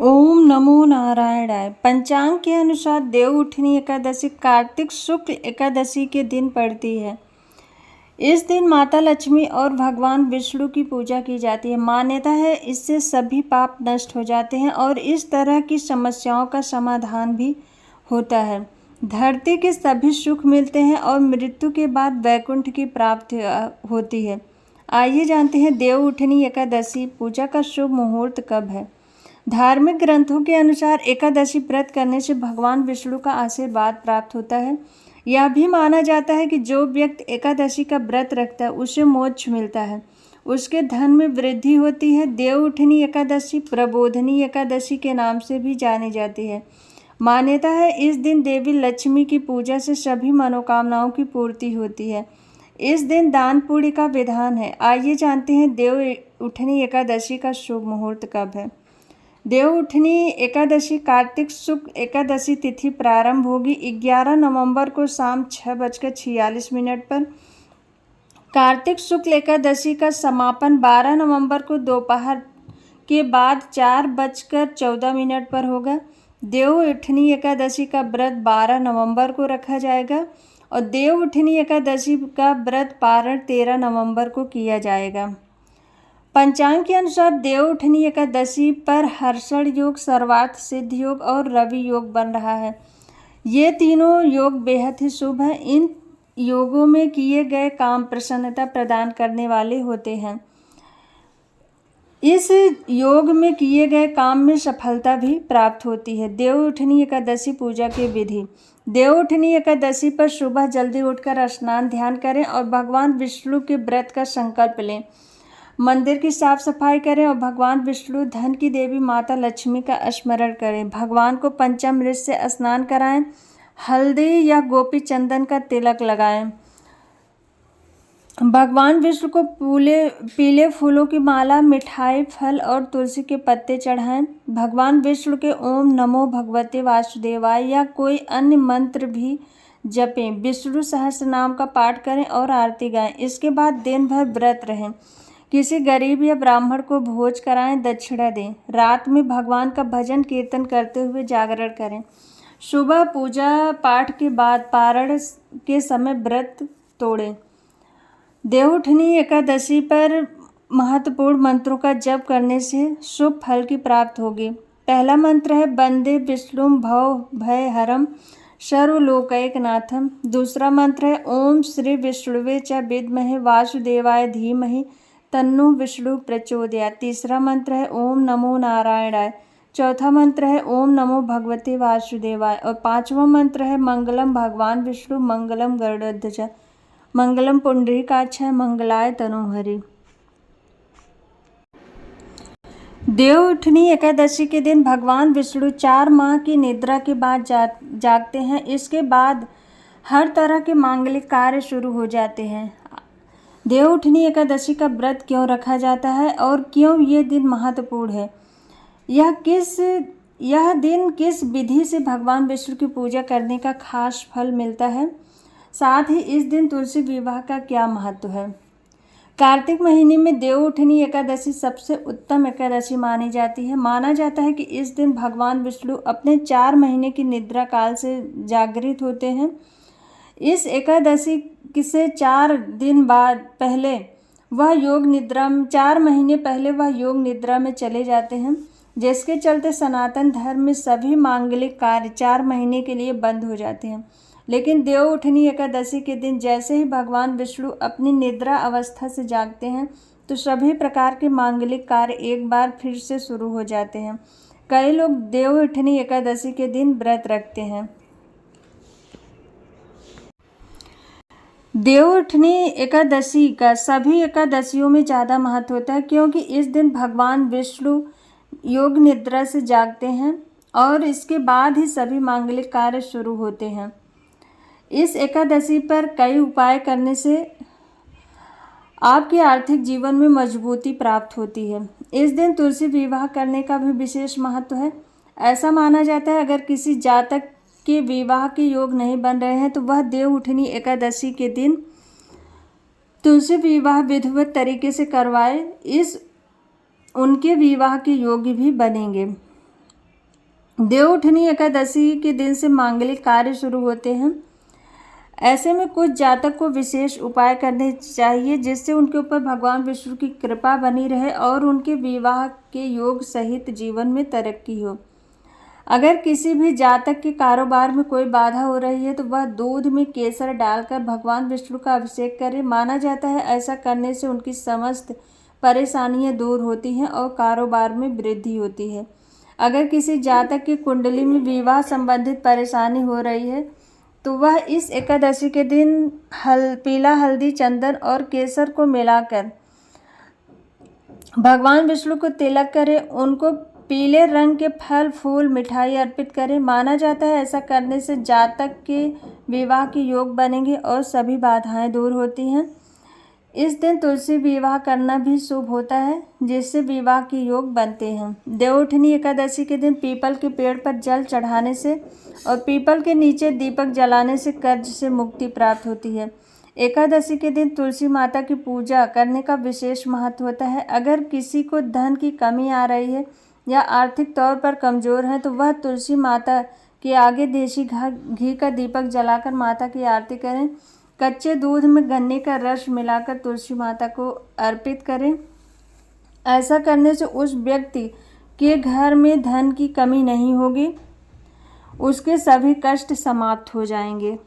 ओम नमो नारायणाय। पंचांग के अनुसार देवउठनी एकादशी कार्तिक शुक्ल एकादशी के दिन पड़ती है। इस दिन माता लक्ष्मी और भगवान विष्णु की पूजा की जाती है। मान्यता है इससे सभी पाप नष्ट हो जाते हैं और इस तरह की समस्याओं का समाधान भी होता है। धरती के सभी सुख मिलते हैं और मृत्यु के बाद वैकुंठ की प्राप्ति होती है। आइए जानते हैं देवउठनी एकादशी पूजा का शुभ मुहूर्त कब है। धार्मिक ग्रंथों के अनुसार एकादशी व्रत करने से भगवान विष्णु का आशीर्वाद प्राप्त होता है। यह भी माना जाता है कि जो व्यक्ति एकादशी का व्रत रखता है उसे मोक्ष मिलता है, उसके धन में वृद्धि होती है। देवउठनी एकादशी प्रबोधनी एकादशी के नाम से भी जानी जाती है। मान्यता है इस दिन देवी लक्ष्मी की पूजा से सभी मनोकामनाओं की पूर्ति होती है। इस दिन दान पुण्य का विधान है। आइए जानते हैं देवउठनी एकादशी का शुभ मुहूर्त कब है। देवउठनी एकादशी कार्तिक शुक्ल एकादशी तिथि प्रारंभ होगी 11 नवंबर को शाम 6:46 पर। कार्तिक शुक्ल एकादशी का समापन 12 नवंबर को दोपहर के बाद 4:14 पर होगा। देवउठनी एकादशी का व्रत 12 नवंबर को रखा जाएगा और देवउठनी एकादशी का व्रत पारण 13 नवंबर को किया जाएगा। पंचांग के अनुसार देवउठनी एकादशी पर हर्षण योग, सर्वार्थ सिद्ध योग और रवि योग बन रहा है। ये तीनों योग बेहद ही शुभ हैं। इन योगों में किए गए काम प्रसन्नता प्रदान करने वाले होते हैं। इस योग में किए गए काम में सफलता भी प्राप्त होती है। देवउठनी एकादशी पूजा की विधि। देवउठनी एकादशी पर सुबह जल्दी उठकर स्नान ध्यान करें और भगवान विष्णु के व्रत का संकल्प लें। मंदिर की साफ सफाई करें और भगवान विष्णु, धन की देवी माता लक्ष्मी का स्मरण करें। भगवान को पंचामृत से स्नान कराएं। हल्दी या गोपी चंदन का तिलक लगाएं। भगवान विष्णु को पीले फूलों की माला, मिठाई, फल और तुलसी के पत्ते चढ़ाएं। भगवान विष्णु के ओम नमो भगवते वासुदेवाय या कोई अन्य मंत्र भी जपें। विष्णु सहस्त्र नाम का पाठ करें और आरती गाएं। इसके बाद दिन भर व्रत रहें। किसी गरीब या ब्राह्मण को भोज कराएं, दक्षिणा दें। रात में भगवान का भजन कीर्तन करते हुए जागरण करें। सुबह पूजा पाठ के बाद पारण के समय व्रत तोड़ें। देवउठनी एकादशी पर महत्वपूर्ण मंत्रों का जप करने से शुभ फल की प्राप्ति होगी। पहला मंत्र है वंदे विष्णुम भव भय हरम सर्वलोकैकनाथम। दूसरा मंत्र है ओम श्री विष्णुवे च विद्महे वासुदेवाय धीमहि तन्नो विष्णु प्रचोदयात्। तीसरा मंत्र है ओम नमो नारायणाय। चौथा मंत्र है ओम नमो भगवते वासुदेवाय और पांचवा मंत्र है मंगलम भगवान विष्णु मंगलम गरुड़ध्वज मंगलम पुंडरीकाक्षाय मंगलाय तनोहरि। देवउठनी एकादशी के दिन भगवान विष्णु 4 माह की निद्रा के बाद जागते हैं। इसके बाद हर तरह के मांगलिक कार्य शुरू हो जाते हैं। देवउठनी एकादशी का व्रत क्यों रखा जाता है और क्यों ये दिन महत्वपूर्ण है, यह दिन किस विधि से भगवान विष्णु की पूजा करने का खास फल मिलता है, साथ ही इस दिन तुलसी विवाह का क्या महत्व है। कार्तिक महीने में देवउठनी एकादशी सबसे उत्तम एकादशी मानी जाती है। माना जाता है कि इस दिन भगवान विष्णु अपने 4 महीने की निद्रा काल से जागृत होते हैं। इस एकादशी से 4 दिन बाद पहले वह योग निद्रा में 4 महीने पहले वह योग निद्रा में चले जाते हैं, जिसके चलते सनातन धर्म में सभी मांगलिक कार्य 4 महीने के लिए बंद हो जाते हैं। लेकिन देवउठनी एकादशी के दिन जैसे ही भगवान विष्णु अपनी निद्रा अवस्था से जागते हैं तो सभी प्रकार के मांगलिक कार्य एक बार फिर से शुरू हो जाते हैं। कई लोग देवउठनी एकादशी के दिन व्रत रखते हैं। देवउठनी एकादशी का सभी एकादशियों में ज़्यादा महत्व होता है क्योंकि इस दिन भगवान विष्णु योग निद्रा से जागते हैं और इसके बाद ही सभी मांगलिक कार्य शुरू होते हैं। इस एकादशी पर कई उपाय करने से आपके आर्थिक जीवन में मजबूती प्राप्त होती है। इस दिन तुलसी विवाह करने का भी विशेष महत्व है। ऐसा माना जाता है अगर किसी जातक के विवाह के योग नहीं बन रहे हैं तो वह देवउठनी एकादशी के दिन तुलसी विवाह विधिवत तरीके से करवाए, उनके विवाह के योग्य भी बनेंगे। देवउठनी एकादशी के दिन से मांगलिक कार्य शुरू होते हैं। ऐसे में कुछ जातक को विशेष उपाय करने चाहिए जिससे उनके ऊपर भगवान विष्णु की कृपा बनी रहे और उनके विवाह के योग सहित जीवन में तरक्की हो। अगर किसी भी जातक के कारोबार में कोई बाधा हो रही है तो वह दूध में केसर डालकर भगवान विष्णु का अभिषेक करे। माना जाता है ऐसा करने से उनकी समस्त परेशानियां दूर होती हैं और कारोबार में वृद्धि होती है। अगर किसी जातक की कुंडली में विवाह संबंधित परेशानी हो रही है तो वह इस एकादशी के दिन पीला हल्दी, चंदन और केसर को मिलाकर भगवान विष्णु को तिलक करे। उनको पीले रंग के फल, फूल, मिठाई अर्पित करें। माना जाता है ऐसा करने से जातक के विवाह के योग बनेंगे और सभी बाधाएं दूर होती हैं। इस दिन तुलसी विवाह करना भी शुभ होता है जिससे विवाह के योग बनते हैं। देवउठनी एकादशी के दिन पीपल के पेड़ पर जल चढ़ाने से और पीपल के नीचे दीपक जलाने से कर्ज से मुक्ति प्राप्त होती है। एकादशी के दिन तुलसी माता की पूजा करने का विशेष महत्व होता है। अगर किसी को धन की कमी आ रही है या आर्थिक तौर पर कमज़ोर है तो वह तुलसी माता के आगे देसी घी का दीपक जलाकर माता की आरती करें। कच्चे दूध में गन्ने का रस मिलाकर तुलसी माता को अर्पित करें। ऐसा करने से उस व्यक्ति के घर में धन की कमी नहीं होगी, उसके सभी कष्ट समाप्त हो जाएंगे।